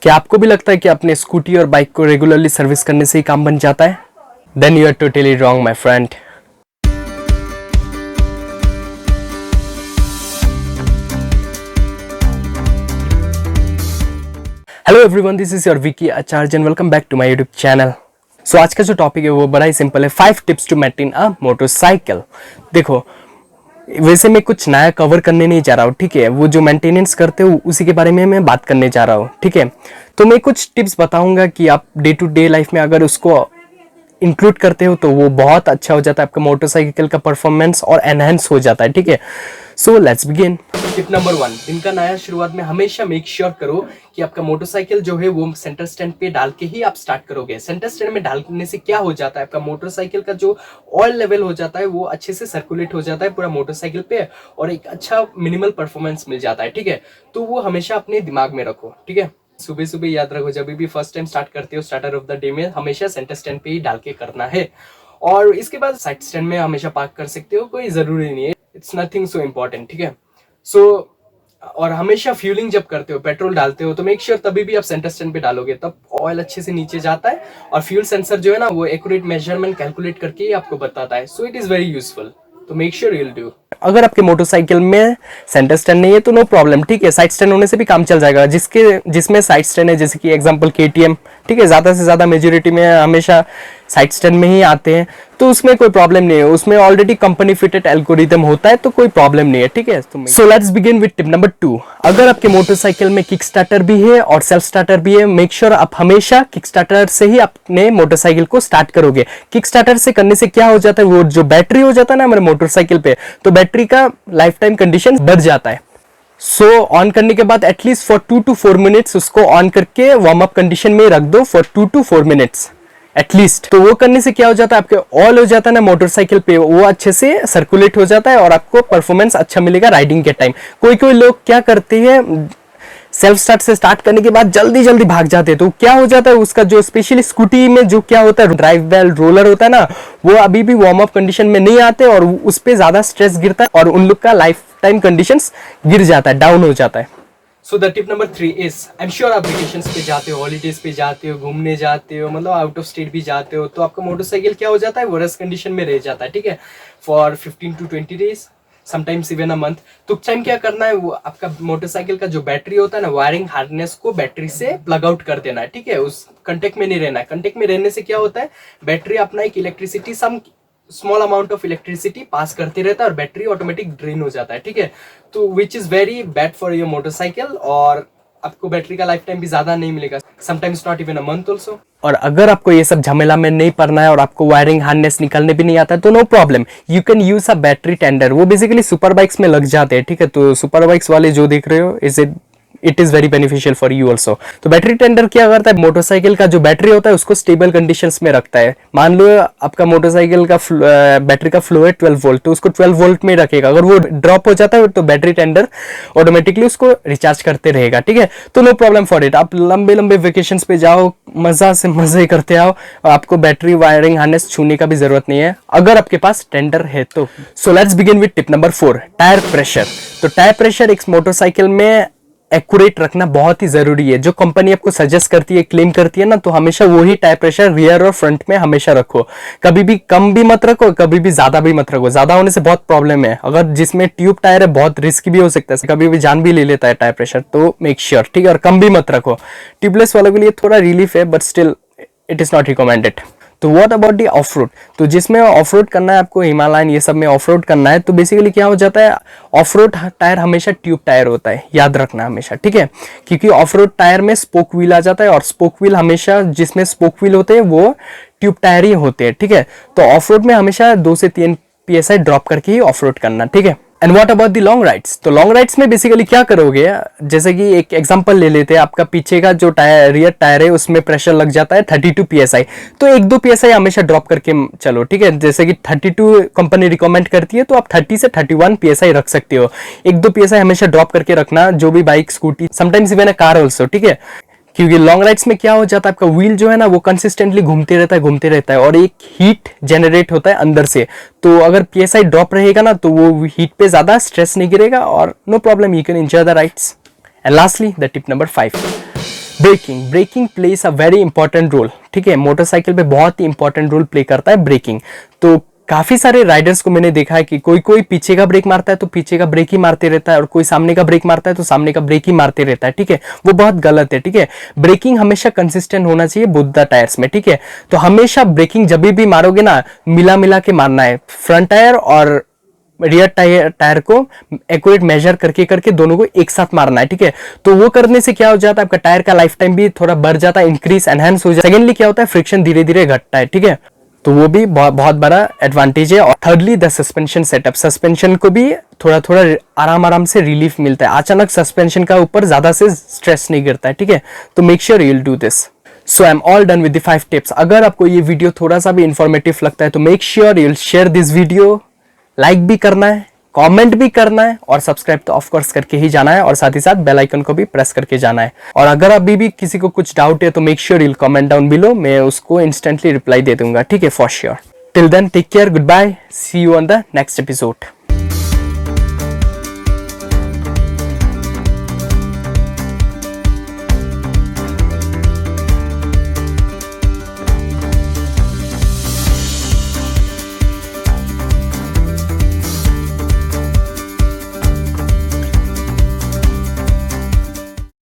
क्या आपको भी लगता है कि अपने स्कूटी और बाइक को रेगुलरली सर्विस करने से ही काम बन जाता है? Then you are totally wrong my friend. Hello everyone, this is your Vicky Acharya and welcome back to my YouTube channel. So आज का जो टॉपिक है वो बड़ा ही सिंपल है, 5 tips to maintain a motorcycle. देखो, वैसे मैं कुछ नया कवर करने नहीं जा रहा हूँ, ठीक है। वो जो मेंटेनेंस करते हो उसी के बारे में मैं बात करने जा रहा हूँ, ठीक है। तो मैं कुछ टिप्स बताऊंगा कि आप डे टू डे लाइफ में अगर उसको इंक्लूड करते हो तो वो बहुत अच्छा हो जाता है, आपका मोटरसाइकिल का परफॉर्मेंस और एनहेंस हो जाता है, ठीक है। So let's begin. Tip number 1, दिन का नया शुरुआत में हमेशा मेक श्योर करो कि आपका मोटरसाइकिल जो है वो सेंटर स्टैंड पे डाल के ही आप स्टार्ट करोगे। सेंटर स्टैंड में डालने से क्या हो जाता है, आपका मोटरसाइकिल का जो ऑयल लेवल हो जाता है वो अच्छे से सर्कुलेट हो जाता है पूरा मोटरसाइकिल पे और एक अच्छा मिनिमल परफॉर्मेंस मिल जाता है, ठीक है। तो वो हमेशा अपने दिमाग में रखो, ठीक है। सुबह सुबह याद रखो, जब भी फर्स्ट टाइम स्टार्ट करते हो स्टार्टर ऑफ द डे में, हमेशा सेंटर स्टैंड पे ही डाल के करना है। और इसके बाद साइड स्टैंड में हमेशा पार्क कर सकते हो, कोई जरूरी नहीं है, इट्स नथिंग सो इम्पोर्टेंट, ठीक है। सो और हमेशा फ्यूलिंग जब करते हो, पेट्रोल डालते हो, तो मेक श्योर तभी भी आप सेंटर स्टैंड पे डालोगे, तब ऑयल अच्छे से नीचे जाता है और फ्यूल सेंसर जो है ना वो एक्यूरेट मेजरमेंट कैलकुलेट करके ही आपको बताता है। So it is very useful, तो make sure you will do. अगर आपके मोटरसाइकिल में सेंटर स्टैंड नहीं है तो नो प्रॉब्लम, ठीक है। साइड स्टैंड होने से भी काम चल जाएगा। जिसमें साइड स्टैंड है, जैसे कि एग्जांपल केटीएम, ठीक है, ज्यादा से ज्यादा मेजोरिटी में हमेशा साइड स्टैंड में ही आते हैं, तो उसमें कोई प्रॉब्लम नहीं है। उसमें ऑलरेडी कंपनी फिटेड एल्गोरिथम होता है, तो कोई प्रॉब्लम नहीं है, ठीक है। So let's begin with tip number 2। अगर आपके मोटरसाइकिल में किक स्टार्टर भी है और सेल्फ स्टार्टर भी है, मेक श्योर आप हमेशा किक स्टार्टर से ही अपने मोटरसाइकिल को स्टार्ट करोगे। किक स्टार्टर से करने से क्या हो जाता है, वो जो बैटरी हो जाता है ना हमारे मोटरसाइकिल पे, तो बैटरी का लाइफ टाइम कंडीशन बढ़ जाता है। सो ऑन करने के बाद एटलीस्ट फॉर 2 to 4 मिनट्स उसको ऑन करके वार्म अप कंडीशन में रख दो फॉर 2 to 4 मिनट्स एटलीस्ट। तो वो करने से क्या हो जाता है, आपके ऑयल हो जाता है ना मोटरसाइकिल पे, वो अच्छे से सर्कुलेट हो जाता है और आपको परफॉर्मेंस अच्छा मिलेगा राइडिंग के टाइम। कोई कोई लोग क्या करते हैं, सेल्फ स्टार्ट से स्टार्ट करने के बाद जल्दी जल्दी भाग जाते हैं, तो क्या हो जाता है उसका जो स्पेशली स्कूटी में जो क्या होता है ड्राइव बेल रोलर होता है ना, वो अभी भी वार्म अप कंडीशन में नहीं आते और उस पे ज्यादा स्ट्रेस गिरता है और उन लोग का लाइफ टाइम कंडीशंस गिर जाता है, डाउन हो जाता है। So the tip number 3 is, I am sure आप वेकेशंस पे जाते हो, हॉलीडेज पे जाते हो, घूमने जाते हो, मतलब आउट ऑफ स्टेट भी जाते हो, तो आपका मोटरसाइकिल क्या हो जाता है, वो रस्ट कंडीशन में रह जाता है, ठीक है, for 15 to 20 days, sometimes even a month. तो टाइम क्या करना है, वो आपका मोटरसाइकिल का जो बैटरी होता है ना, वायरिंग हार्नेस को बैटरी से प्लग आउट कर देना है, ठीक है। उस कंटेक्ट में नहीं रहना है। कंटेक्ट में रहने से क्या होता है, बैटरी अपना एक electricity some small amount of electricity pass करते रहता है और बैटरी ऑटोमेटिक ड्रेन हो जाता है, ठीक है। तो which is very bad for your motorcycle और आपको बैटरी का लाइफ टाइम भी ज्यादा नहीं मिलेगा, sometimes not even a month also. और अगर आपको ये सब झमेला में नहीं पड़ना है और आपको वायरिंग हार्नेस निकालने भी नहीं आता है तो no problem, you can use a battery tender. वो बेसिकली सुपर बाइक्स में लग जाते हैं, ठीक है। तो सुपर बाइक्स वाले जो देख रहे हो, it is very beneficial for you also. तो बैटरी टेंडर क्या करता है, मोटरसाइकिल का जो बैटरी होता है उसको स्टेबल कंडीशंस में रखता है। मान लो आपका मोटरसाइकिल का बैटरी का फ्लो है 12 वोल्ट, तो उसको 12 वोल्ट में रखेगा। अगर वो ड्रॉप हो जाता है तो बैटरी टेंडर ऑटोमेटिकली उसको रिचार्ज करते रहेगा, ठीक है। तो नो प्रॉब्लम फॉर इट। आप लंबे लंबे वेकेशंस पे जाओ, मजा से मजे करते आओ, आपको बैटरी वायरिंग हार्नेस छूने का भी जरूरत नहीं है अगर आपके पास टेंडर है तो। So let's begin with tip number 4, tyre pressure. तो टायर प्रेशर एक मोटरसाइकिल में एक्यूरेट रखना बहुत ही जरूरी है। जो कंपनी आपको सजेस्ट करती है, क्लेम करती है ना, तो हमेशा वही टायर प्रेशर रियर और फ्रंट में हमेशा रखो। कभी भी कम भी मत रखो, कभी भी ज्यादा भी मत रखो। ज्यादा होने से बहुत प्रॉब्लम है। अगर जिसमें ट्यूब टायर है बहुत रिस्क भी हो सकता है, कभी भी जान भी ले लेता है टायर प्रेशर, तो मेक श्योर, ठीक है। और कम भी मत रखो। ट्यूबलेस वालों के लिए थोड़ा रिलीफ है but still it is not recommended. तो what about the off road. तो जिसमें ऑफ रोड करना है आपको, हिमालयन ये सब में ऑफ रोड करना है, तो बेसिकली क्या हो जाता है, ऑफ रोड टायर हमेशा ट्यूब टायर होता है, याद रखना हमेशा, ठीक है। क्योंकि ऑफ रोड टायर में स्पोक व्हील आ जाता है और स्पोक व्हील हमेशा, जिसमें स्पोक व्हील होते हैं वो ट्यूब टायर ही होते हैं, ठीक है। तो ऑफ रोड में हमेशा 2 से 3 PSI ड्रॉप करके ही ऑफ रोड करना, ठीक है। And what about the long rides. तो लॉन्ग राइड्स में बेसिकली क्या करोगे, जैसे कि एक एग्जांपल ले लेते हैं, आपका पीछे का जो टायर रियर टायर है उसमें प्रेशर लग जाता है 32 PSI, तो 1-2 PSI हमेशा ड्रॉप करके चलो, ठीक है। जैसे कि 32 कंपनी रिकमेंड करती है तो आप 30 से 31 PSI रख सकते हो। 1-2 PSI हमेशा ड्रॉप करके रखना, जो भी bike, scooty, sometimes even a car also, ठीक है। क्योंकि लॉन्ग राइड्स में क्या हो जाता है, आपका व्हील जो है ना वो कंसिस्टेंटली घूमते रहता है और एक हीट जनरेट होता है अंदर से। तो अगर PSI ड्रॉप रहेगा ना तो वो हीट पे ज्यादा स्ट्रेस नहीं गिरेगा और no problem, you can enjoy the rides. And lastly the tip number 5, braking, braking plays a very important role, ठीक है, मोटरसाइकिल पे बहुत ही इंपॉर्टेंट रोल प्ले करता है ब्रेकिंग। तो काफी सारे राइडर्स को मैंने देखा है कि कोई कोई पीछे का ब्रेक मारता है तो पीछे का ब्रेक ही मारते रहता है, और कोई सामने का ब्रेक मारता है तो सामने का ब्रेक ही मारते रहता है, ठीक है, वो बहुत गलत है, ठीक है। ब्रेकिंग हमेशा कंसिस्टेंट होना चाहिए बोथ द टायर्स में, ठीक है। तो हमेशा ब्रेकिंग जब भी मारोगे ना, मिला मिला के मारना है, फ्रंट टायर और रियर टायर को एक्यूरेट मेजर करके करके दोनों को एक साथ मारना है, ठीक है। तो वो करने से क्या हो जाता है, आपका टायर का लाइफ टाइम भी थोड़ा बढ़ जाता है, इंक्रीज एनहांस हो जाता है। सेकेंडली क्या होता है, फ्रिक्शन धीरे धीरे घटता है, ठीक है, तो वो भी बहुत बड़ा एडवांटेज है। और thirdly the suspension setup, suspension को भी थोड़ा थोड़ा आराम आराम से रिलीफ मिलता है, अचानक सस्पेंशन का ऊपर ज्यादा से स्ट्रेस नहीं गिरता है, ठीक है। तो make sure you will do this. So I am all done with the 5 tips. अगर आपको ये वीडियो थोड़ा सा भी इंफॉर्मेटिव लगता है तो make sure you will share this video, like भी करना है, कमेंट भी करना है, और सब्सक्राइब तो ऑफ कोर्स करके ही जाना है, और साथ ही साथ बेल आइकन को भी प्रेस करके जाना है। और अगर अभी भी किसी को कुछ डाउट है तो make sure you comment down below, मैं उसको इंस्टेंटली रिप्लाई दे दूंगा, ठीक है, for sure. Till then take care, good bye, see you on the next episode.